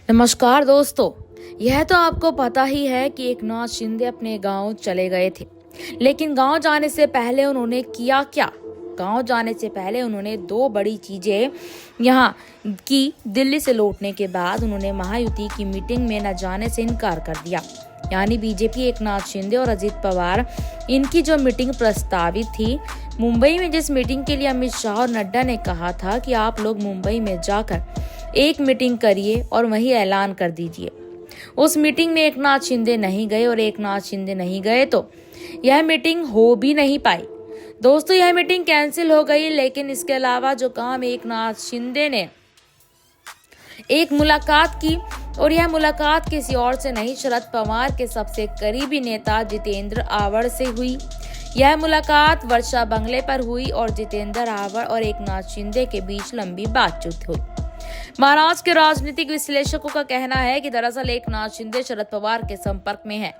नमस्कार दोस्तों। यह तो आपको पता ही है कि एकनाथ शिंदे अपने गांव चले गए थे, लेकिन गांव जाने से पहले उन्होंने किया क्या? गांव जाने से पहले उन्होंने दो बड़ी चीजें यहां की। दिल्ली से लौटने के बाद उन्होंने महायुति की मीटिंग में न जाने से इनकार कर दिया। यानी बीजेपी एकनाथ शिंदे और अजित पवार, इनकी जो मीटिंग प्रस्तावित थी मुंबई में, जिस मीटिंग के लिए अमित शाह और नड्डा ने कहा था कि आप लोग मुंबई में जाकर एक मीटिंग करिए और वही ऐलान कर दीजिए, उस मीटिंग में एकनाथ शिंदे नहीं गए। और एकनाथ शिंदे नहीं गए तो यह मीटिंग हो भी नहीं पाई। दोस्तों, यह मीटिंग कैंसिल हो गई, लेकिन इसके अलावा जो काम एकनाथ शिंदे ने एक मुलाकात की, और यह मुलाकात किसी और से नहीं, शरद पवार के सबसे करीबी नेता जितेंद्र आवर से हुई। यह मुलाकात वर्षा बंगले पर हुई और जितेंद्र आवर और एकनाथ शिंदे के बीच लंबी बातचीत हुई। महाराष्ट्र के राजनीतिक विश्लेषकों का कहना है कि दरअसल एकनाथ शिंदे शरद पवार के संपर्क में है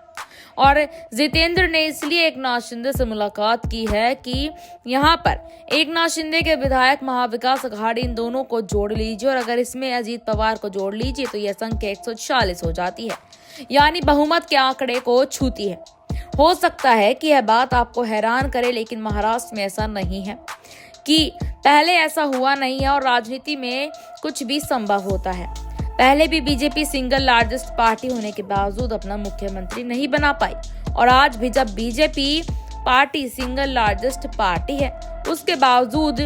और जितेंद्र ने इसलिए एकनाथ शिंदे से मुलाकात की है कि यहाँ पर एकनाथ शिंदे के विधायक, महाविकास अघाड़ी, इन दोनों को जोड़ लीजिए और अगर इसमें अजित पवार को जोड़ लीजिए तो यह संख्या 140 हो जाती है, यानी बहुमत के आंकड़े को छूती है। हो सकता है कि यह बात आपको हैरान करे, लेकिन महाराष्ट्र में ऐसा नहीं है कि पहले ऐसा हुआ नहीं है और राजनीति में कुछ भी संभव होता है। पहले भी बीजेपी सिंगल लार्जेस्ट पार्टी होने के बावजूद अपना मुख्यमंत्री नहीं बना पाई, और आज भी जब BJP party single largest party है, उसके बावजूद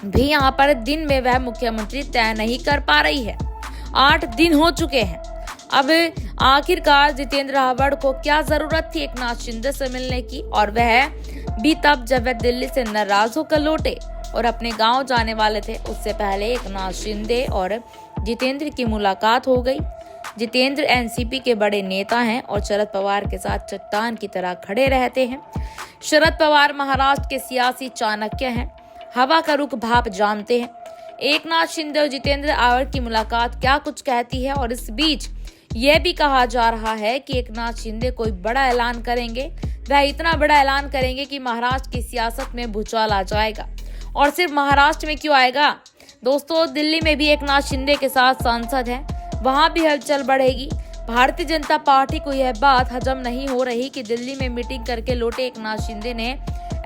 भी यहाँ पर दिन में वह मुख्यमंत्री तय नहीं कर पा रही है। 8 दिन हो चुके हैं। अब आखिरकार जितेंद्र आव्हाड को क्या जरूरत थी एकनाथ शिंदे से मिलने की, और वह भी तब जब वह दिल्ली से नाराज होकर लौटे और अपने गांव जाने वाले थे। उससे पहले एकनाथ शिंदे और जितेंद्र की मुलाकात हो गई। जितेंद्र एनसीपी के बड़े नेता हैं और शरद पवार के साथ चट्टान की तरह खड़े रहते हैं। शरद पवार महाराष्ट्र के सियासी चाणक्य हैं, हवा का रुख भाप जानते हैं। एकनाथ शिंदे और जितेंद्र आव्हाड की मुलाकात क्या कुछ कहती है, और इस बीच यह भी कहा जा रहा है कि एकनाथ शिंदे कोई बड़ा ऐलान करेंगे। वह इतना बड़ा ऐलान करेंगे कि महाराष्ट्र की सियासत में भूचाल आ जाएगा। और सिर्फ महाराष्ट्र में क्यों आएगा दोस्तों, दिल्ली में भी एकनाथ शिंदे के साथ सांसद हैं, वहां भी हलचल बढ़ेगी। भारतीय जनता पार्टी को यह बात हजम नहीं हो रही कि दिल्ली में मीटिंग करके लौटे एकनाथ शिंदे ने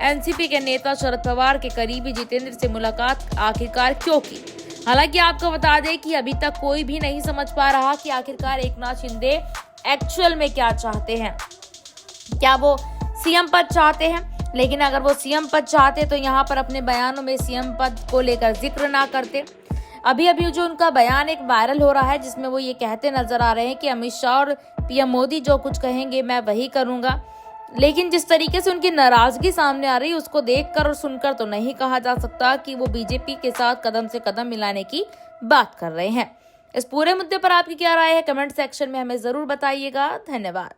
एनसीपी के नेता शरद पवार के करीबी जितेंद्र से मुलाकात आखिरकार क्यों की। हालांकि आपको बता दें कि अभी तक कोई भी नहीं समझ पा रहा कि आखिरकार एकनाथ शिंदे एक्चुअल में क्या चाहते हैं। क्या वो सीएम पद चाहते हैं? लेकिन अगर वो सीएम पद चाहते तो यहाँ पर अपने बयानों में सीएम पद को लेकर जिक्र ना करते। अभी जो उनका बयान एक वायरल हो रहा है, जिसमें वो ये कहते नजर आ रहे हैं कि अमित शाह और पीएम मोदी जो कुछ कहेंगे मैं वही करूंगा। लेकिन जिस तरीके से उनकी नाराजगी सामने आ रही है, उसको देखकर और सुनकर तो नहीं कहा जा सकता कि वो बीजेपी के साथ कदम से कदम मिलाने की बात कर रहे हैं। इस पूरे मुद्दे पर आपकी क्या राय है? कमेंट सेक्शन में हमें जरूर बताइएगा। धन्यवाद।